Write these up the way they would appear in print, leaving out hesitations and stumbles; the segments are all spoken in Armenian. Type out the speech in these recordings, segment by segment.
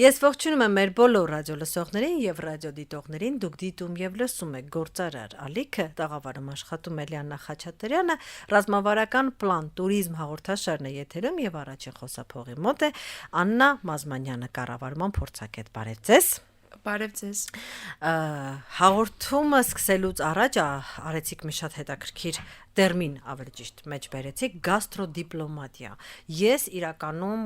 Ես ողջունում եմ մեր բոլոր ռադիո լսողներին եւ ռադիո դիտողներին։ Դուք դիտում եւ լսում եք Գործարար ալիքը, տաղավարում աշխատում Էլիանա Խաչատրյանը, ռազմավարական պլան տուրիզմ հաղորդաշարն է եթերում եւ առաջին խոսափողի մոտ է Աննա Մազմանյանը, կառավարման փորձագետ։ Բարև ձեզ։ Բարև ձեզ։ Հաղորդումը սկսելուց առաջ արեցիք մի շատ հետաքրքիր տերմին, ավելի ճիշտ մեջ բերեցիք, գաստրոդիպլոմատիա։ Ես իրականում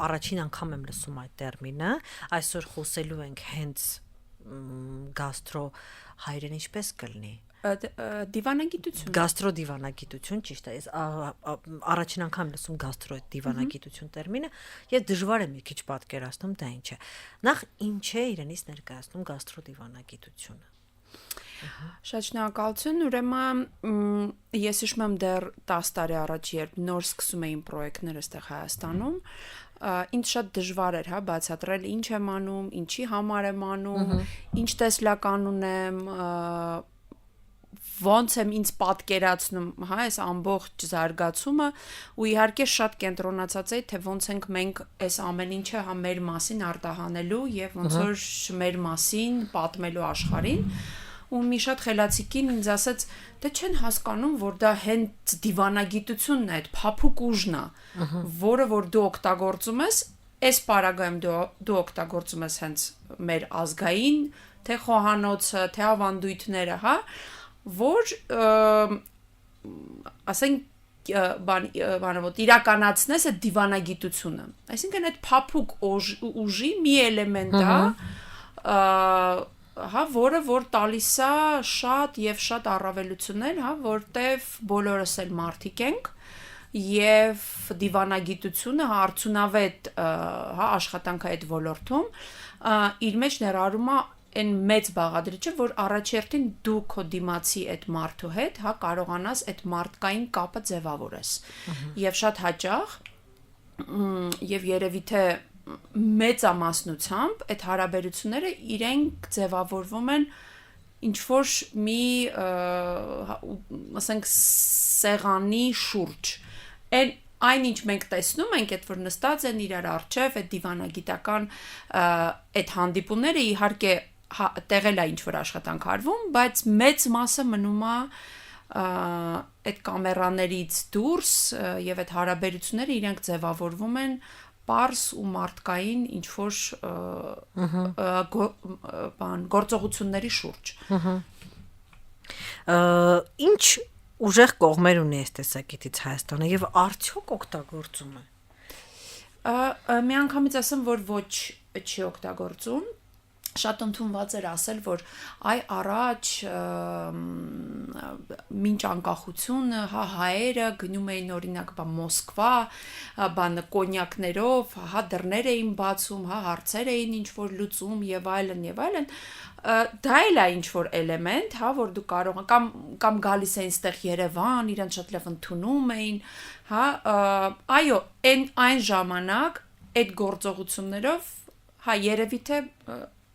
առաջին անգամ եմ լսում այդ տերմինը, այսօր խոսելու ենք հենց գաստրո հայերեն ինչպես կլինի։ Դիվանագիտություն։ Գաստրոդիվանագիտություն, ճիշտ է, ես առաջին անգամ լսում գաստրոդիվանագիտություն տերմինը եւ դժվար է մի քիչ պատկերացնում դա ինչ է։ Նախ ինչ է իրենից ներկայացնում գաստրոդիվանագիտությունը։ Շատ շնորհակալություն, ուրեմն ես հիշում եմ դեռ 10 տարի առաջ, երբ նոր սկսում էին պրոյեկտները այստեղ Հայաստանում, ինձ շատ դժվար էր, բացատրել ինչ եմ անում, ինչի համար եմ անում, ինչ տեսլական ունեմ, ոնց եմ ինձ պատկերացնում, այս ամբողջ զարգացումը ու իհարկե շատ կենտրոնացած է, թե ոնց ենք մենք այս ամեն ինչը մեր մասին արտահանելու եւ ոնց որ մեր մասին պատմելու աշխարհին ու մի շատ խելացի կին ինձ ասաց, դե չեն հասկանում, որ դա հենց դիվանագիտությունն է, այդ փափուկ ուժն է, որը որ դու օգտագործում ես, այս պարագայում դու օգտագործում ես հենց մեր ազգային, թե խոհանոցը, թե ավանդույթները, որ ասենք բանավոտ իրականացնես այդ դիվանագիտությունը, այսինքն այդ փափուկ ուժի մի էլեմենտ է, որը որ տալիս է շատ եւ շատ առավելություններ, որտեվ բոլորս էլ մարդիկ ենք եւ դիվանագիտությունը արդյունավետ աշխատանք է այդ ոլորտում իր մեջ ներառում է այն մեծ բաղադրիչը, որ առաջերտին դու քո դիմացի այդ մարդու հետ, կարողանաս այդ մարդկային կապը ձևավորես։ Եվ շատ հաճախ եւ երևի թե մեծամասնությամբ այդ հարաբերությունները իրենք ձևավորվում են ինչ որ մի ասենք սեղանի շուրջ։ Այն ինչ մենք տեսնում ենք, այդ որ նստած են իրար առջև, այդ դիվանագիտական այդ հանդիպումները իհարկե տեղել է ինչ որ աշխատանք արվում, բայց մեծ մասը մնում է այդ կամերաներից դուրս եւ այդ հարաբերությունները իրենք ձևավորվում են պարզ ու մարդկային ինչ որ գործողությունների շուրջ։ Ինչ ուժեղ կողմեր ունի այս տեսակետից Հայաստանը եւ արդյոք օգտագործում է։ Միանգամից ասեմ, որ ոչ չի օգտագործում, շատ ընդունված էր ասել, որ առաջ մինչ անկախությունը հայերը գնում էին օրինակ Մոսկվա, կոնյակներով, դռներ էին բացում, հարցեր էին ինչ որ լուծում եւ այլն եւ այլն, դա էլ է ինչ որ էլեմենտ, որ դու կարող կամ գալիս էին ստեղ Երևան, իրենց շատ լավ ընդունում էին, այո, այն ժամանակ այդ գործողություններով երևի թե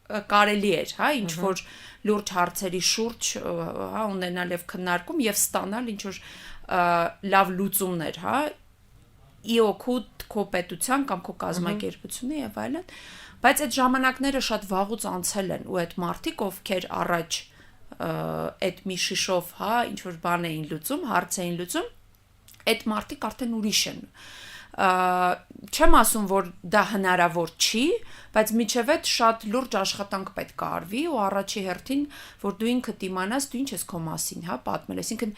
կարելի էր, ինչ որ լուրջ հարցերի շուրջ ունենալ եւ քննարկում եւ ստանալ ինչ որ լավ լուծումներ, ի օգուտ քո պետության կամ քո կազմակերպությունը եւ այլն, բայց այդ ժամանակները շատ վաղուց անցել են ու այդ մարդիկ, ովքեր առաջ այդ մի շիշով, ինչ որ բան էին լուծում, հարց էին լուծում, այդ մարդիկ արդեն ուրիշ են։ Չեմ ասում, որ դա հնարավոր չի, բայց միջև այդ շատ լուրջ աշխատանք պետք է արվի ու առաջի հերթին, որ դու ինքդ իմանաս, դու ինչ ես քո մասին, պատմել, այսինքն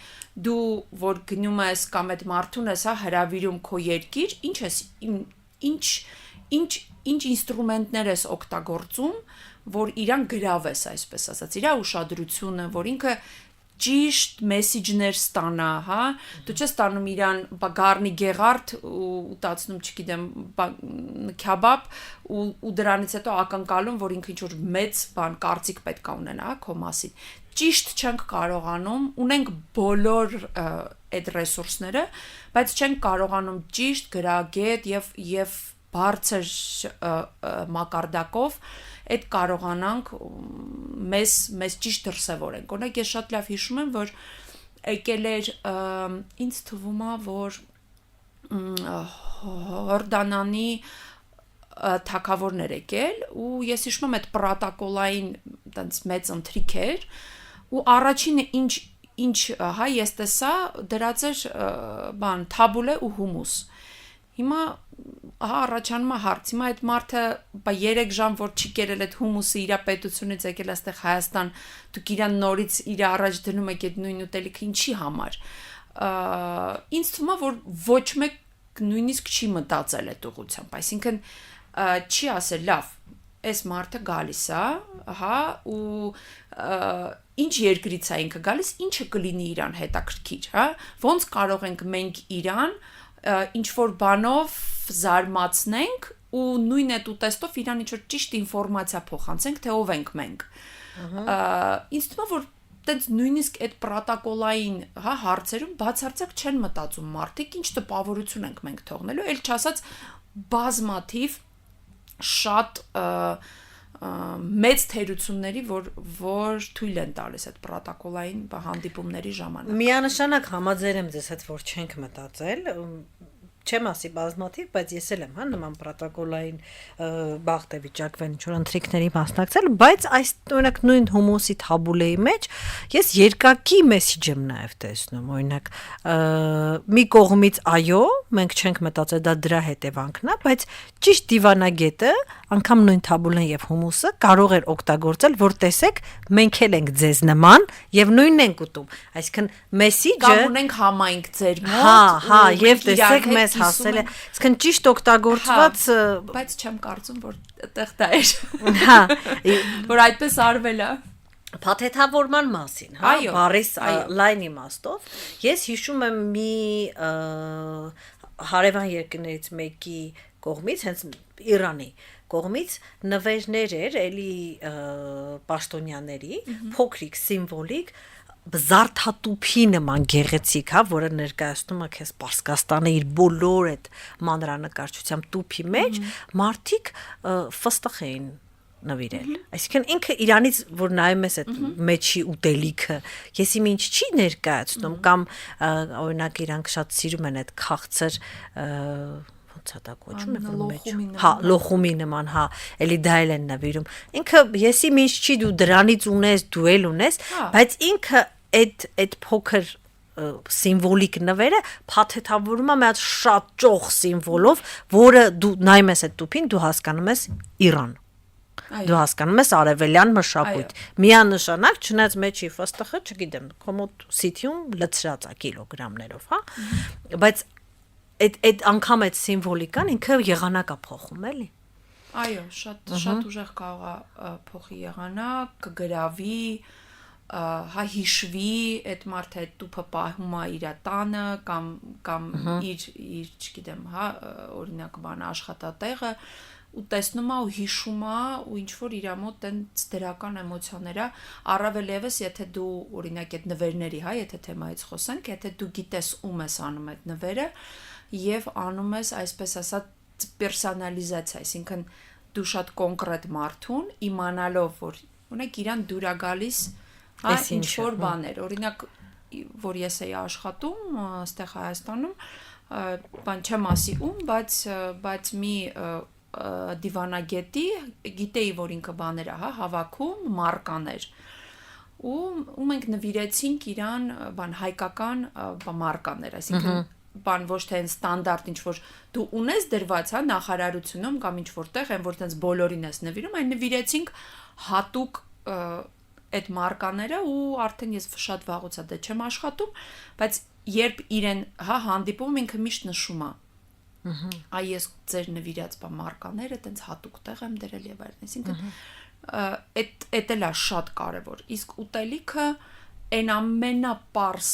դու որ գնում ես կամ այդ մարդուն ես, հրավիրում քո երկիր, ինչ ես ինչ ինստրումենտներ ես օգտագործում, որ իրան գրավես, այսպես ասած, իր ուշադրությունը, որ ինքը ճիշտ մեսիջներ ստանա, դու չես ստանում իրան գառնի գեղարդ ու ուտացնում, չգիտեմ, քյաբաբ ու դրանից հետո ակնկալում, որ ինքը ինչ-որ մեծ բան կարծիք պետք է ունենա, քո մասին։ Ճիշտ չենք կարողանում, ունենք բոլոր այդ ռեսուրսները, բայց չենք կարողանում ճիշտ գրագետ եւ բարձր մակարդակով այդ կարողանանք մեզ ճիշտ դրսևորենք։ Օրինակ ես շատ լավ հիշում եմ, որ եկել էր ինձ թվում է, որ Հորդանանի թակավորներ եկել ու ես հիշում եմ այդ պրոտոկոլային տենց մեծ ընթրիք էր ու առաջինը ինչ հա ես տեսա դրած էր բան թաբուլե ու հումուս հիմա հա առաջանում է հարց հիմա այդ մարդը 3 ժամ որ չի կերել այդ հումուսը իր պետությունից եկել այստեղ Հայաստան դուք իրան նորից իր առաջ դնում եք այդ նույն ուտելիքը ինչի համար ինձ թվում է որ ոչ մեկ նույնիսկ չի մտածել այդ ուղղությամբ այսինքն չի ասել լավ այս մարդը գալիս է հա ու ինչ երկրից է ինքը գալիս ինչը կլինի իրան հետաքրքիր հա ոնց կարող ենք մենք իրան ինչ որ բանով զարմացնենք ու նույն այդ ուտեստով իրան ինչ որ ճիշտ ինֆորմացիա փոխանցենք թե ով ենք մենք ինձ թվում է որ տենց նույնիսկ այդ պրոտոկոլային հա հարցերում բացարձակ չեն մտածում մարդիկ ինչ տպավորություն ենք մենք թողնելու էլ չասած բազմաթիվ շատ մեծ թերությունների որ թույլ են տալիս այդ պրոտոկոլային հանդիպումների ժամանակ միանշանակ համաձայն եմ ձեզ հետ որ չենք մտածել չեմ ասի բազմաթիվ, բայց ես էլ եմ հա նման պրոտոկոլային բախտե վիճակվել ինչ որ ընթրիքների մասնակցել, բայց այս օրինակ նույն հումուսի թաբուլեի մեջ ես երկակի մեսիջ եմ նաև տեսնում, օրինակ մի կողմից այո, մենք չենք մտածել դա դրա հետևանքն է, բայց ճիշտ դիվանագետը անգամ նույն թաբուլեն եւ հումուսը կարող էր օգտագործել, որ տեսեք, մենք էլ ենք ձեզ նման եւ նույնն ենք ուտում, այսինքն մեսիջը կամ ունենք համայնք ձեր մոտ, հա, եւ տեսեք մեզ հասել է, այսինքն ճիշտ օգտագործված, բայց չեմ կարծում, որ այդտեղ դա էր։ Հա, որ այդպես արվել է։ Փաթեթավորման մասին, հա, բառիս լայն իմաստով, ես հիշում եմ մի հարևան երկրներից մեկի կողմից, հենց Իրանի կողմից նվերներ էր, էլի պաշտոնյաների, փոքրիկ, սիմվոլիկ, զարդատուփի նման գեղեցիկ, հա, որը ներկայացնում է քեզ Պարսկաստանը իր բոլոր այդ մանրանկարչությամբ տուփի մեջ, մարդիկ ֆստախ էին նվիրել։ Այսինքն ինքը Իրանից որ նայում ես այդ մեջի ուտելիքը, ես իմ ինչ չի ներկայացնում կամ օրինակ իրանք շատ սիրում են այդ քաղցր ցատակոչում է մեջ։ Հա, լոխումի նման, հա, էլի դա էլ են նվիրում։ Ինքը եսի ինչ չի դու դրանից ունես, դու էլ ունես, բայց ինքը այդ փոքր սիմվոլիկ նվերը փաթեթավորում է մի հատ շատ ճոխ սիմվոլով, որը դու նայում ես այդ տուփին, դու հասկանում ես Իրան։ Դու հասկանում ես արևելյան մշակույթ։ Միանշանակ չնայած մեջի ֆստխը, չգիտեմ, կոմոդ սիթիում լցրած է կիլոգրամներով, հա։ Բայց այդ անգամ այդ սիմվոլիկան ինքը եղանակ է փոխում, էլի։ Այո, շատ ուժեղ կարող է փոխի եղանակ, կգրավի, հա հիշվի, այդ մարդը այդ տուփը պահում է իր տանը կամ իր, չգիտեմ, հա, օրինակ բան աշխատատեղը ու տեսնում է ու հիշում է ու ինչ որ իր մոտ տենց դրական էմոցիաներ է, առավել եւս եթե դու օրինակ այդ նվերների, հա, եթե թեմայից խոսենք, եթե դու գիտես ում ես անում այդ նվերը եւ անում ես այսպես ասած պերսոնալիզացիա, այսինքն դու շատ կոնկրետ մարդուն իմանալով որ ունեք իրան դուր է գալիս հա ինչ որ բաներ, օրինակ որ ես էի աշխատում այստեղ Հայաստանում, բան չեմ ասի ում, բայց մի դիվանագետի գիտեի որ ինքը բաներ է, հա, հավաքում մարկաներ։ Ու մենք նվիրեցինք իրան բան հայկական մարկաներ, այսինքն բան ոչ թե ստանդարտ ինչ որ դու ունես դրված, հա, նախարարությունում կամ ինչ որտեղ, այն որ տենց բոլորին ես նվիրում, այն նվիրեցինք հատուկ այդ մարկաները ու արդեն ես շատ վաղուց դա չեմ աշխատում, բայց երբ իրեն հա հանդիպում ինքը միշտ նշում է այ ես ձեր նվիրած մարկաները տենց հատուկ տեղ եմ դրել եւ այլն, այսինքն այդ էլ է շատ կարեւոր, իսկ ուտելիքը այն ամենապարս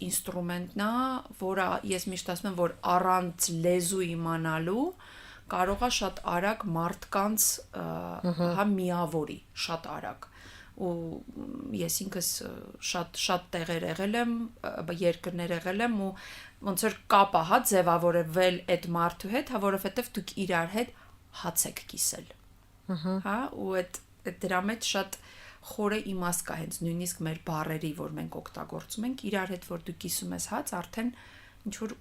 ինստրումենտն է, որը ես միշտ ասում եմ, որ առանց լեզու իմանալու կարող է շատ արագ մարդկանց հա միավորի, շատ արագ ու ես ինքս շատ տեղեր եղել եմ, երկրներ եղել եմ ու ոնց որ կապա հա ձևավորվել այդ մարդու հետ, հա որովհետև դուք իրար հետ հաց եք կիսել։ Հա ու այդ դրա մեջ շատ խորը իմաստ կա հենց նույնիսկ մեր բառերի, որ մենք օգտագործում ենք, իրար հետ որ դու կիսում ես հաց, արդեն ինչ որ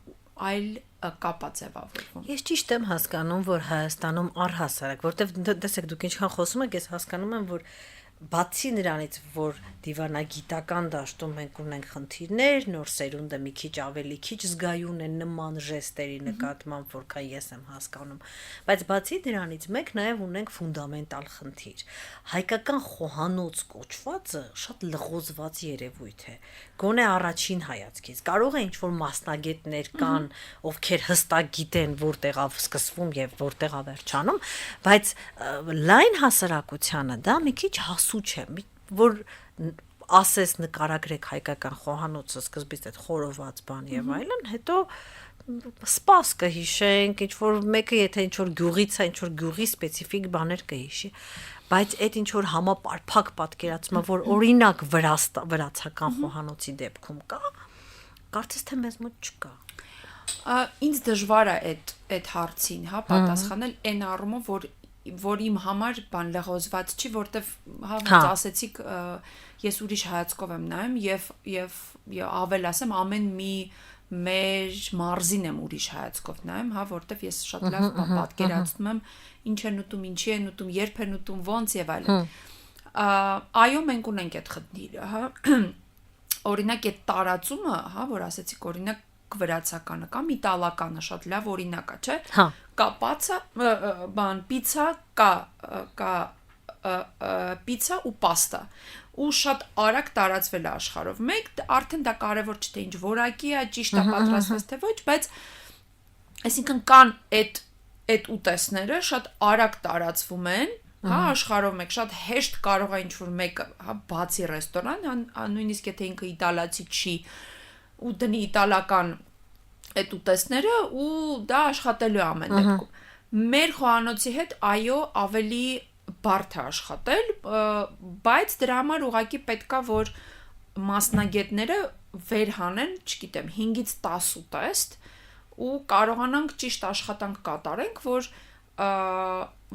այլ կապա ձևավորվում։ Ես ճիշտ եմ հասկանում, որ Հայաստանում առհասարակ, որտեվ տեսեք դուք ինչքան խոսում եք, ես հասկանում եմ, որ բացի նրանից, որ դիվանագիտական դաշտում մենք ունենք խնդիրներ, նոր սերունդը մի քիչ ավելի քիչ զգայուն է նման ժեստերի նկատմամբ, որքան ես եմ հասկանում, բայց բացի դրանից մենք նաև ունենք ֆունդամենտալ խնդիր։ Հայկական խոհանոց կոչվածը շատ լղոզված երևույթ է։ Գոնե առաջին հայացքից կարող է ինչ-որ մասնագետներ կան, ովքեր հստակ գիտեն որտեղ է սկսվում եւ որտեղ է վերջանում, բայց լայն հասարակությանը դա մի քիչ հասու չէ, որ ասես նկարագրեք հայկական խոհանոցը սկզբից այդ խորոված բան եւ այլն, հետո սպաս կհիշենք, ինչ-որ մեկը եթե ինչ-որ գյուղից է, ինչ-որ գյուղի սպეციფიկ բաներ կհիշի, բայց այդ ինչ-որ համապարփակ պատկերացումը, որ օրինակ վրացական խոհանոցի դեպքում կա, կարծես թե մեզ մոտ չկա։ Ինձ դժվար է այդ հարցին, հա, պատասխանել այն առումով, որ իմ համար բան լղոզված չի, որտեվ հա ոնց ասեցիք, ես ուրիշ հայացքով եմ նայում եւ ավել ասեմ ամեն մի մեր մարզին եմ ուրիշ հայացքով նայում, հա, որտեվ ես շատ լավ պատկերացնում եմ ինչ են ուտում, ինչի են ուտում, երբ են ուտում, ոնց եւ այլն։ Այո, մենք ունենք այդ խնդիրը, հա։ Օրինակ այդ տարածումը, հա, որ ասեցիք, օրինակ վրացականը կամ իտալականը շատ լավ օրինակ է, չէ՞։ Հա։ Կա պացա, բան, պիցա, կա պիցա ու պաստա։ Ու շատ արագ տարածվել է աշխարհով։ Մեկ արդեն դա կարևոր չէ թե ինչ որակի է, ճիշտ է պատրաստված թե ոչ, բայց այսինքն կան այդ ուտեստները շատ արագ տարածվում են, հա, աշխարհով մեկ շատ հեշտ կարող է ինչ որ մեկը, հա, բացի ռեստորան, նույնիսկ եթե ինքը իտալացի չի, ու դնի իտալական այդ ուտեստները ու դա աշխատելու է ամեն դեպքում։ Մեր խոհանոցի հետ այո ավելի բարդ է աշխատել, բայց դրա համար ուղղակի պետքա որ մասնագետները վերհանեն, չգիտեմ, 5-ից 10 ուտեստ ու կարողանանք ճիշտ աշխատանք կատարենք,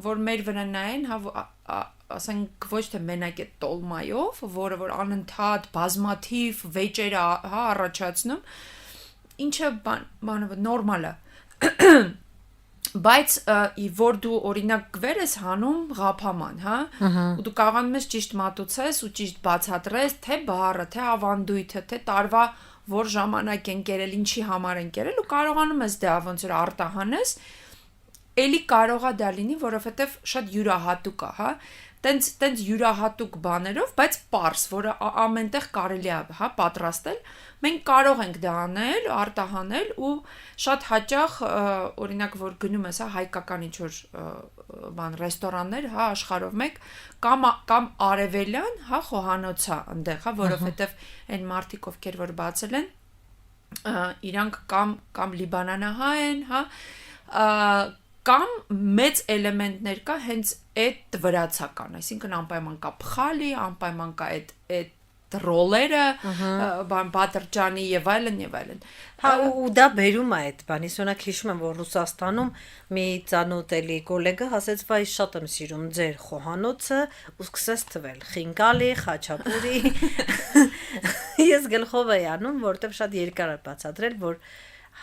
որ մեր վրա նայեն, հա, ասենք ոչ թե մենակ այդ տոլմայով, որը որ անընդհատ բազմաթիվ վեճեր հա առաջացնում, ինչը բանը նորմալ է։ Բայց որ դու օրինակ գվեր ես հանում ղափաման, հա, ու դու կարողանում ես ճիշտ մատուցես ու ճիշտ բացատրես թե բառը, թե ավանդույթը, թե տարվա որ ժամանակ են կերել, ինչի համար են կերել ու կարողանում ես դա ոնց որ արտահանես, էլի կարող է դա լինի, որովհետև շատ յուրահատուկ է, հա, տենց յուրահատուկ բաներով, բայց պարզ, որը ամենտեղ կարելի է, հա, պատրաստել, մենք կարող ենք դա անել, արտահանել ու շատ հաճախ, օրինակ, որ գնում ես, հա, հայկական ինչ-որ բան ռեստորաններ, հա, աշխարհով մեկ, կամ արևելյան, հա, խոհանոցա այնտեղ, հա, որովհետև այն մարդիկ, ովքեր որ բացել են, իրանք կամ լիբանանահայ են, հա, կամ մեծ էլեմենտներ կա հենց այդ վրացական, այսինքն անպայման կա փխալի, անպայման կա այդ ռոլերը, բան բատրջանի եւ այլն։ Հա ու դա բերում է այդ բանից, օրինակ հիշում եմ, որ Ռուսաստանում մի ծանոթելի գոլեգա ասեց, վայ շատ եմ սիրում ձեր խոհանոցը, ու սկսեց թվել խինկալի, խաչապուրի։ Ես գլխով էի անում, որտեղ շատ երկար է բացատրել, որ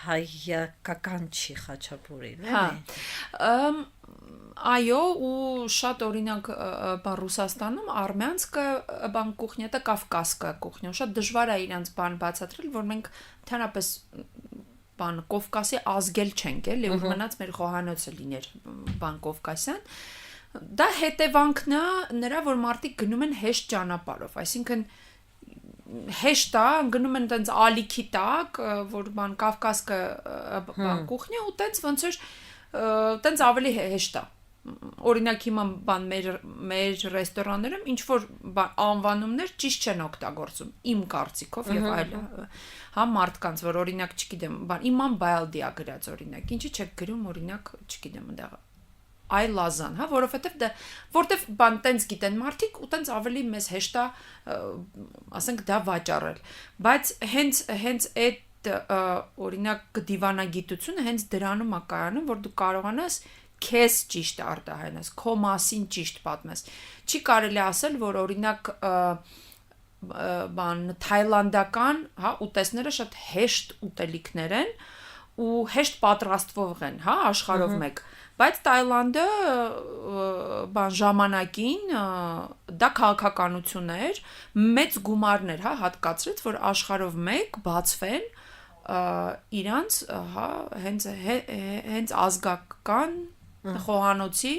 հայկական չի խաչապուրին, էլի։ Այո, ու շատ օրինակ Ռուսաստանում արմյանսկը բան կուխնյա, դա կավկասկա կուխնյա, շատ դժվար է իրանց բան բացատրել, որ մենք ընդհանրապես բան Կովկասի ազգել չենք, էլի, ու մնաց մեր խոհանոցը լիներ բան Կովկասյան։ Դա հետևանքն է նրա, որ մարդիկ գնում են հեշտ ճանապարհով, այսինքն հեշտ է, գնում են տենց ալիքի տակ, որ բան Կավկասկը բան կուխնյա ու տենց ոնց որ տենց ավելի հեշտ է։ Օրինակ հիմա բան մեր ռեստորաններում ինչ որ անվանումներ ճիշտ չեն օգտագործում իմ կարծիքով եւ այլ հա մարդկանց որ օրինակ չգիտեմ բան իման բայալդիա գրած օրինակ ինչի՞ չեք գրում օրինակ չգիտեմ այնտեղ այ լազան, հա, որովհետև բան տենց գիտեն մարդիկ ու տենց ավելի մեզ հեշտ է, ասենք դա վաճառել, բայց հենց այդ օրինակ դիվանագիտությունը հենց դրանում է կայանում, որ դու կարողանաս քեզ ճիշտ արտահայտես, քո մասին ճիշտ պատմես։ Չի կարելի ասել, որ օրինակ բան թայլանդական, հա, ուտեստները շատ հեշտ ուտելիքներ են, ու հեշտ պատրաստվող են, հա, աշխարհով մեկ, բայց Թայլանդը ժամանակին դա քաղաքականություն էր, մեծ գումարներ, հա, հատկացրեց, որ աշխարհով մեկ բացվեն իրանց, հա, հենց ազգական խոհանոցի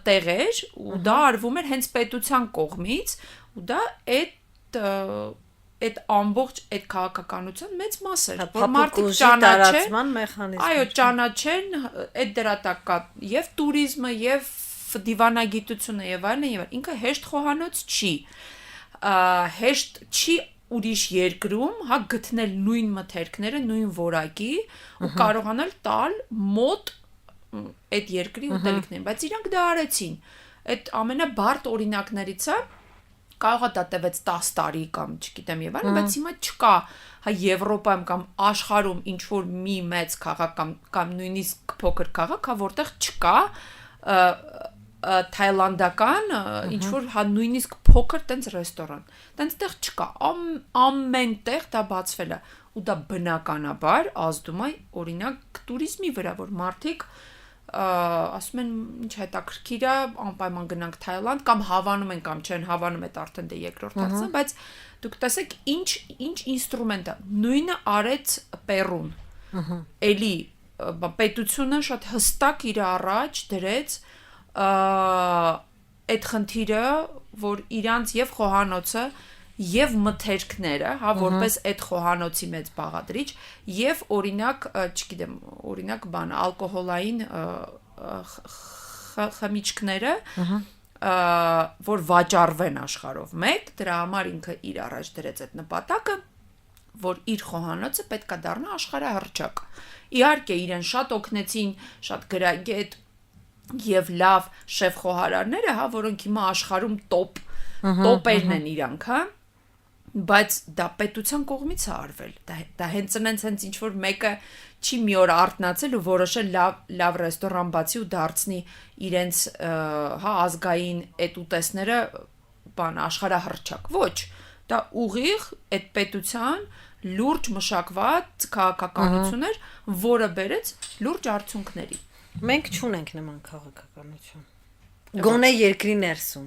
տեղեր ու դա արվում էր հենց պետության կողմից ու դա այդ ամբողջ այդ քաղաքականության մեծ մաս էր, որ մարդիկ ճանաչեն, այո, ճանաչեն այդ դրատակա եւ տուրիզմը եւ դիվանագիտությունը եւ այլն, ինքը հեշտ խոհանոց չի, հեշտ չի ուրիշ երկրում, հա, գտնել նույն մթերքները, նույն որակի ու կարողանալ տալ մոտ այդ երկրի ուտելիքներին, բայց իրանք դա արեցին։ Այդ ամենաբարդ օրինակներից է կարող է դա տևեց 10 տարի կամ չգիտեմ եւ այլն, բայց հիմա չկա, հա, Եվրոպայում կամ աշխարհում ինչ որ մի մեծ քաղաք կամ նույնիսկ փոքր քաղաք, հա, որտեղ չկա թայլանդական ինչ որ հա նույնիսկ փոքր տենց ռեստորան։ Տենցտեղ չկա, ամեն տեղ դա բացվել է ու դա բնականաբար ազդում է օրինակ տուրիզմի վրա, որ մարդիկ ասում են ինչ հետաքրքիր է անպայման գնանք Թայլանդ կամ հավանում են կամ չեն հավանում այդ արդեն դե երկրորդ հարցն է, բայց դուք տեսեք ինչ ինստրումենտ է, նույնը արեց Պերուն, էլի պետությունը շատ հստակ իր առաջ դրեց այդ խնդիրը, որ իրանց եւ խոհանոցը եւ մթերքները, հա, որպես այդ խոհանոցի մեծ բաղադրիչ եւ օրինակ, չգիտեմ, օրինակ բան, ալկոհոլային խմիչքները, որ վաճառվեն աշխարհով մեկ, դրա համար ինքը իր առաջ դրեց այդ նպատակը, որ իր խոհանոցը պետք է դառնա աշխարհահռչակ։ Իհարկե իրեն շատ օգնեցին, շատ գրագետ եւ լավ շեֆ խոհարարները, հա, որոնք հիմա աշխարհում տոպերն են իրանք, հա, բայց դա պետության կողմից է արվել, դա հենց ինչ որ մեկը չի մի օր արթնացել ու որոշել լավ ռեստորան բացի ու դարձնի իրենց, հա, ազգային այդ ուտեստները բան աշխարհահռչակ, ոչ, դա ուղիղ այդ պետության լուրջ մշակված քաղաքականություն էր, որը բերեց լուրջ արդյունքների։ Մենք չունենք նման քաղաքականություն։ Գոնե երկրի ներսում։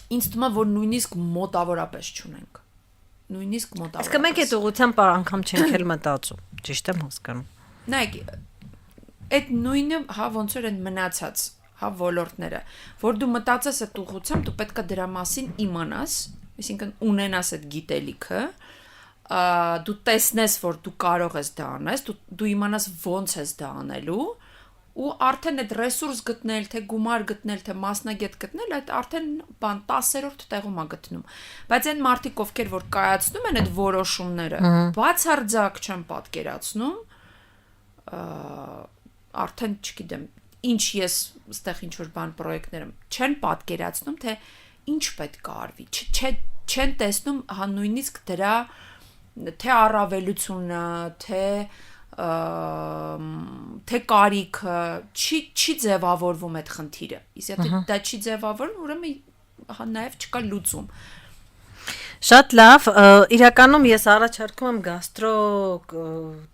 Ինձ թվում է, որ նույնիսկ մոտավորապես չունենք։ Նույնիսկ մոտավորապես։ Իսկ մենք այդ ուղղությամբ անգամ չենք էլ մտածում, ճիշտ եմ հասկանում։ Նայեք, այդ նույնը, հա, ոնց որ են մնացած, հա, ոլորտները, որ դու մտածես այդ ուղղությամբ, դու պետք է դրա մասին իմանաս, այսինքն ունենաս այդ գիտելիքը, դու տեսնես, որ դու կարող ես դա անես, դու իմանաս ոնց ես դա անելու ու արդեն այդ ռեսուրս գտնել, թե գումար գտնել, թե մասնագետ գտնել, այդ արդեն բան 10-րդ տեղում է գտնում։ Բայց այն մարդիկ, ովքեր որ կայացնում են այդ որոշումները, բացարձակ չեն պատկերացնում, արդեն չգիտեմ, ինչ ես այստեղ ինչ որ բան պրոյեկտներում չեն պատկերացնում, թե ինչ պետք է արվի, չեն տեսնում հա նույնիսկ դրա թե առավելությունը, թե կարիքը չի ձևավորվում այդ խնդիրը։ Իսկ եթե դա չի ձևավորվում, ուրեմն նաև չկա լուծում։ Շատ լավ, իրականում ես առաջարկում եմ գաստրո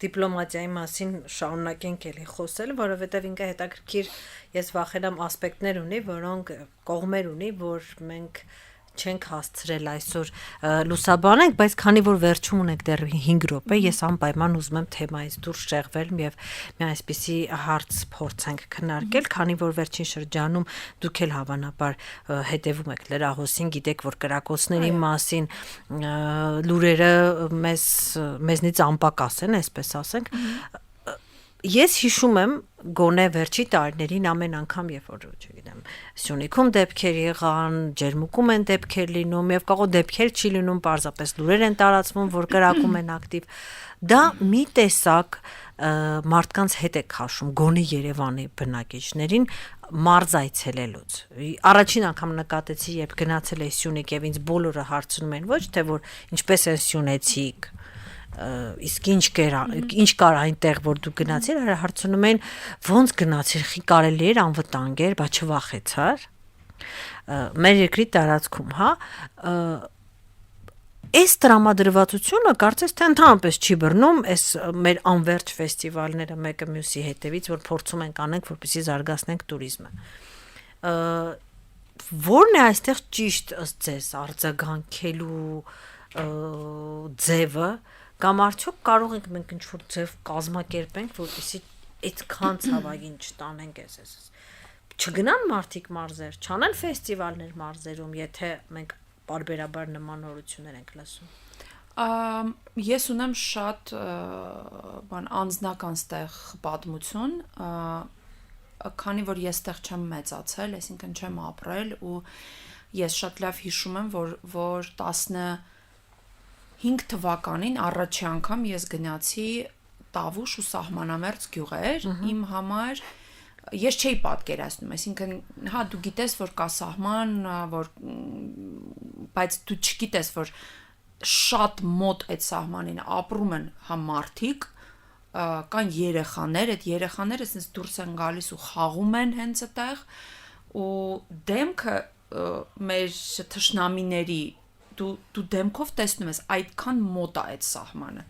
դիպլոմատիայի մասին շարունակենք էլի խոսել, որովհետև ինքը հետաքրքիր ես վախենամ ասպեկտներ ունի, որոնք կողմեր ունի, որ մենք չենք հասցրել այսօր լուսաբանենք, բայց քանի որ վերջում ունենք դեռ 5 րոպե, ես անպայման ուզում եմ թեմայից դուրս շեղվել եւ մի այսպիսի հարց փորձենք քննարկել, քանի որ վերջին շրջանում դուք էլ հավանաբար հետևում եք լրահոսին, գիտեք, որ կրակոցների մասին լուրերը մեզնից անպակաս են, այսպես ասենք։ Ես հիշում եմ գոնե վերջի տարիներին ամեն անգամ, երբ որ, չգիտեմ, Սյունիքում դեպքեր եղան, Ջերմուկում են դեպքեր լինում եւ կարող դեպքեր չի լինում, պարզապես լուրեր են տարածվում, որ կրակում են ակտիվ։ Դա մի տեսակ մարդկանց հետ է քաշում, գոնե Երևանի բնակիչներին մարզ այցելելուց։ Առաջին անգամ նկատեցի, երբ գնացել էի Սյունիք եւ ինձ բոլորը հարցնում են, ոչ թե որ ինչպես են սյունեցիք, իսկ ինչ կար այնտեղ, որ դու գնացիր, արա հարցնում են, ոնց գնացիր, խի կարելի էր անվտանգ էր, բա չվախեցար։ Մեր երկրի տարածքում, հա, այս տրամադրվածությունը կարծես թե ընդհանրապես չի բռնում այս մեր անվերջ ֆեստիվալները մեկը մյուսի հետևից, որ փորձում ենք անենք, որպեսզի զարգացնենք туриզմը։ Որն է այստեղ ճիշտ ըստ ձեզ արձագանքելու ձևը, կամ արդյոք կարող ենք մենք ինչ-որ ձև կազմակերպենք, որպեսզի այդքան ցավագին չտանենք այս։ Չգնան մարդիկ մարզեր, չանեն ֆեստիվալներ մարզերում, եթե մենք բարբերաբար նման նորություններ ենք լսում։ Ես ունեմ շատ անձնական ստեղ պատմություն, քանի որ ես ստեղ չեմ մեծացել, այսինքն չեմ ապրել, ու ես շատ լավ հիշում եմ, որ 15 թվականին առաջի անգամ ես գնացի Տավուշ ու Սահմանամերձ գյուղեր, իմ համար ես չէի պատկերացնում, այսինքն հա դու գիտես որ կա սահման, բայց դու չգիտես որ շատ մոտ այդ սահմանին ապրում են հա մարդիկ, կան երեխաներ, այդ երեխաները ասես դուրս են գալիս ու խաղում են հենց այդտեղ, ու դեմքը մեր թշնամիների դու դեմքով տեսնում ես այդքան մոտ է այդ սահմանը։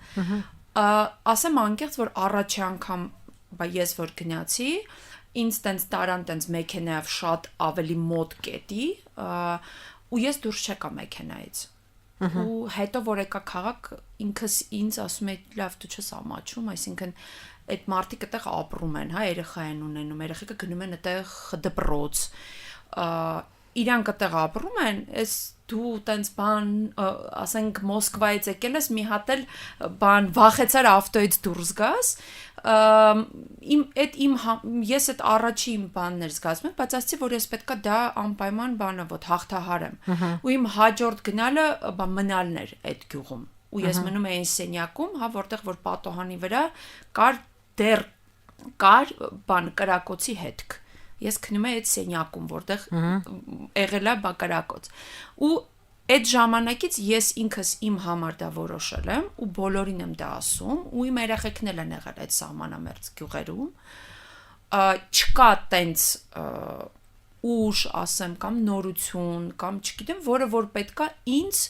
Ասեմ անկեղծ որ առաջի անգամ ես որ գնացի ինձ տենց տարան տենց մեքենայով շատ ավելի մոտ կետի ու ես դուրս չեկա մեքենայից ու հետո որ եկա քաղաք ինքս ինձ ասում եմ լավ դու չես ամաչում այսինքն այդ մարդիկ այդտեղ ապրում են հա երեխա են ունենում երեխեքը գնում են այդտեղ դպրոց իրանք այդտեղ ապրում են ես դու տենց բան ասենք Մոսկվայից եկել ես մի հատ էլ բան վախեցար ավտոյից դուրս գաս ես այդ առաջի իմ բանն էր զգացում եմ բայց ասեցի որ ես պետքա դա անպայման բանը ոտ հաղթահարեմ ու իմ հաջորդ գնալը մնալն էր այդ գյուղում ու ես մնում էի սենյակում հա որտեղ որ պատոհանի վրա կար բան կրակոցի հետք ես քնում եմ այդ սենյակում որտեղ եղել է բակարակոց ու այդ ժամանակից ես ինքս իմ համար դա որոշել եմ ու բոլորին եմ դա ասում ու իմ երեխեքն էլ են եղել այդ սահմանամերձ գյուղերում չկա տենց ուժ ասեմ կամ նորություն կամ չգիտեմ որը որ պետքա ինձ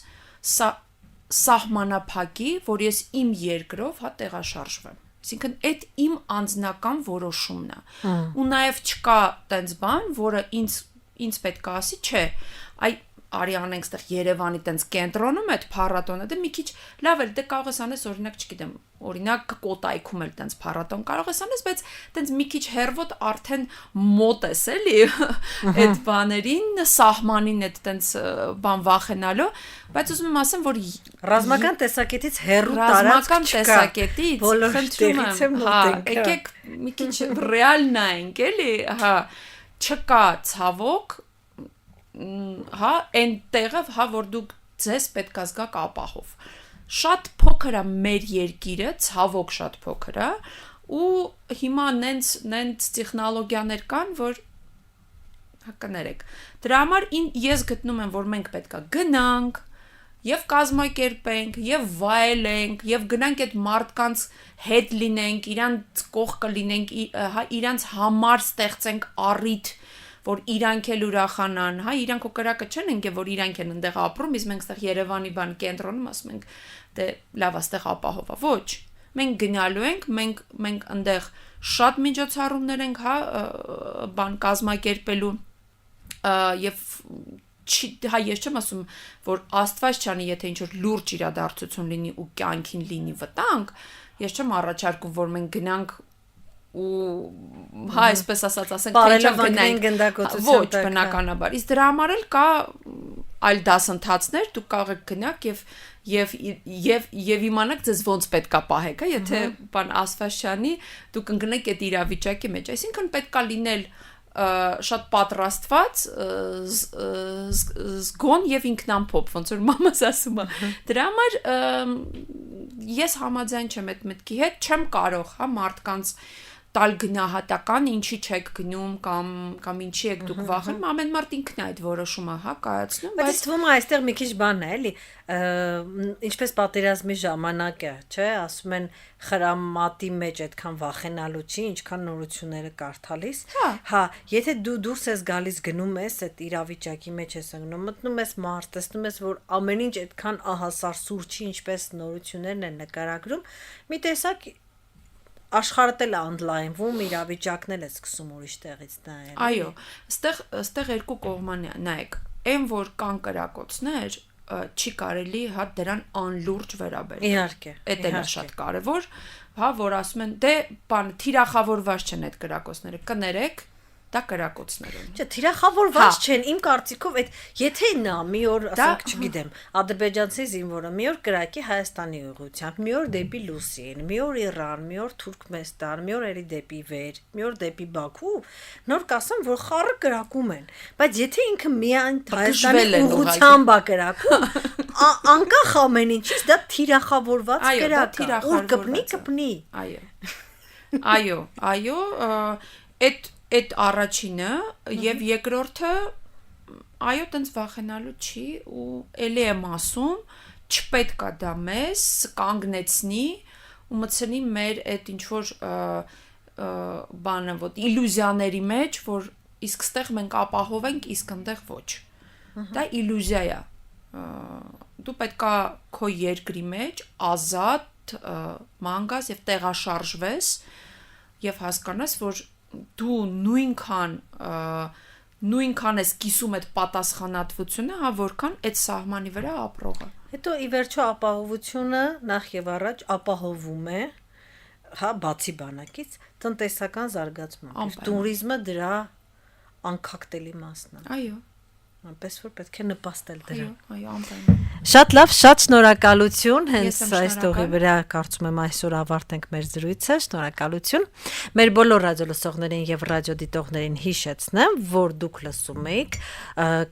սահմանափակի որ ես իմ երկրով հա տեղաշարժվեմ Այսինքն այդ իմ անձնական որոշումն է ու նաև չկա տենց բան որը ինձ պետք է ասի չէ այ արի անենք այդտեղ Երևանի տենց կենտրոնում այդ փառատոնը դե մի քիչ լավ էլ դե կարող ես անես օրինակ չգիտեմ օրինակ Կոտայքում էլ տենց փառատոն կարող ես անես բայց տենց մի քիչ հերվոտ արդեն մոտ ես էլի այդ բաներին սահմանին այդ տենց բան վախենալու բայց ուզում եմ ասեմ որ ռազմական տեսակետից հերու ռազմական տեսակետից խնդրում եմ հա եկեք մի քիչ ռեալ նայենք էլի հա չկա ցավոք հա այնտեղը հա որ դուք ձեզ պետք է զգաք ապահով շատ փոքր է մեր երկիրը ցավոք շատ փոքր է ու հիմա նենց տեխնոլոգիաներ կան որ հա կներեք դրա համար ես գտնում եմ որ մենք պետք է գնանք եւ կազմակերպենք եւ վայելենք եւ գնանք այդ մարդկանց հետ լինենք իրանց կողքը լինենք հա իրանց համար ստեղծենք առիթ որ իրանք էլ ուրախանան, հա, իրանք ու կրակը չեն ընկե, որ իրանք են այնտեղ ապրում, իսկ մենք այդտեղ Երևանի բան կենտրոնում ասում ենք, դե լավ, այստեղ ապահով է, ոչ։ Մենք գնալու ենք, մենք այնտեղ շատ միջոցառումներ ենք, հա, բան կազմակերպելու եւ հա ես չեմ ասում, որ Աստված չանի, եթե ինչ-որ լուրջ իրադարձություն լինի ու կյանքին լինի վտանգ, ես չեմ առաջարկում, որ մենք գնանք ու հա այսպես ասած ասենք գնանք ոչ բնականաբար իսկ դրա համար էլ կա այլ դասընթացներ դուք կարող եք գնաք եւ իմանաք ձեզ ոնց պետքա պահեք հա եթե բան Աստվածյանի դուք ընկնեք այդ իրավիճակի մեջ այսինքն պետքա լինել շատ պատրաստված զգոն եւ ինքնամփոփ ոնց որ մամաս ասում է դրա համար ես համաձայն չեմ այդ մտքի հետ չեմ կարող հա մարդկանց տալ գնահատական, ինչի չեք գնում կամ ինչի եք դուք վախենում, ամեն մարդ ինքն է այդ որոշումը կայացնում, բայց թվում է այստեղ մի քիչ բան է, էլի, ինչպես պատերազմի ժամանակը, չէ, ասում են խրամատի մեջ այդքան վախենալու չի, ինչքան նորությունները կարդալիս։ Հա, եթե դու դուրս ես գալիս գնում ես այդ իրավիճակի մեջ ես ընկնում, մտնում ես մարդ, տեսնում ես, որ ամեն ինչ այդքան ահասար սուր չի, ինչպես նորություններն են նկարագրում, մի տեսակ աշխարհը էլ անդլայնվում, իրավիճակն էլ է սկսում ուրիշ տեղից նայել։ Այո, այստեղ երկու կողման է, նայեք, այն որ կան կրակոցներ, չի կարելի հա դրան անլուրջ վերաբերել։ Իհարկե։ Էդ էլ է շատ կարևոր, հա, որ ասում են, դե բան թիրախավորված չեն այդ կրակոցները, կներեք, դա կրակոցներ են։ Չէ, թիրախավորված չեն, իմ կարծիքով այդ եթե նա մի օր, ասենք, չգիտեմ, ադրբեջանցի զինվորը մի օր կրակի Հայաստանի ուղղությամբ, մի օր դեպի Լուսին, մի օր Իրան, մի օր Թուրքմեստան, մի օր էլի դեպի վեր, մի օր դեպի Բաքու, նոր կասեմ, որ խառը կրակում են, բայց եթե ինքը միայն Հայաստանի ուղղությամբ է կրակում, անկախ ամեն ինչից դա թիրախավորված կրակ է, ուր կպնի։ Այո, այդ առաջինը եւ երկրորդը այո տենց վախենալու չի ու ելի եմ ասում չպետք է դա մեզ կանգնեցնի ու մտցնի մեր այդ ինչ որ բանը ոտ իլյուզիաների մեջ որ իսկ ստեղ մենք ապահով ենք իսկ այնտեղ ոչ դա իլյուզիա է դու պետքա քո երկրի մեջ ազատ մանգաս եւ տեղաշարժվես եւ հասկանաս որ դու նույնքան ես կիսում այդ պատասխանատվությունը, հա որքան այդ սահմանի վրա ապրողը։ Հետո ի վերջո ապահովությունը նախ եւ առաջ ապահովում է, հա բացի բանակից, տնտեսական զարգացման։ Տուրիզմը դրա անկախտելի մասն է։ Այո։ Այնպես որ պետք է նպաստել դրան։ Այո, անպայման։ Շատ լավ, շատ շնորհակալություն, հենց այս տողի վրա կարծում եմ այսօր ավարտենք մեր զրույցը, շնորհակալություն։ Մեր բոլոր ռադիոլսողներին եւ ռադիոդիտողներին հիշեցնեմ, որ դուք լսում եք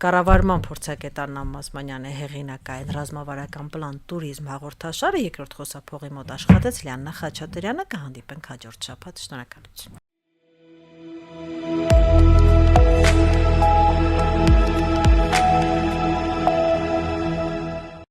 կառավարման փորձագետ Աննա Մազմանյանի հեղինակային ռազմավարական պլան տուրիզմ հաղորդաշարը երկրորդ խոսափողի մոտ աշխատեց Լիաննա Խաչատրյանը, կհանդիպենք հաջորդ շաբաթ, շնորհակալություն։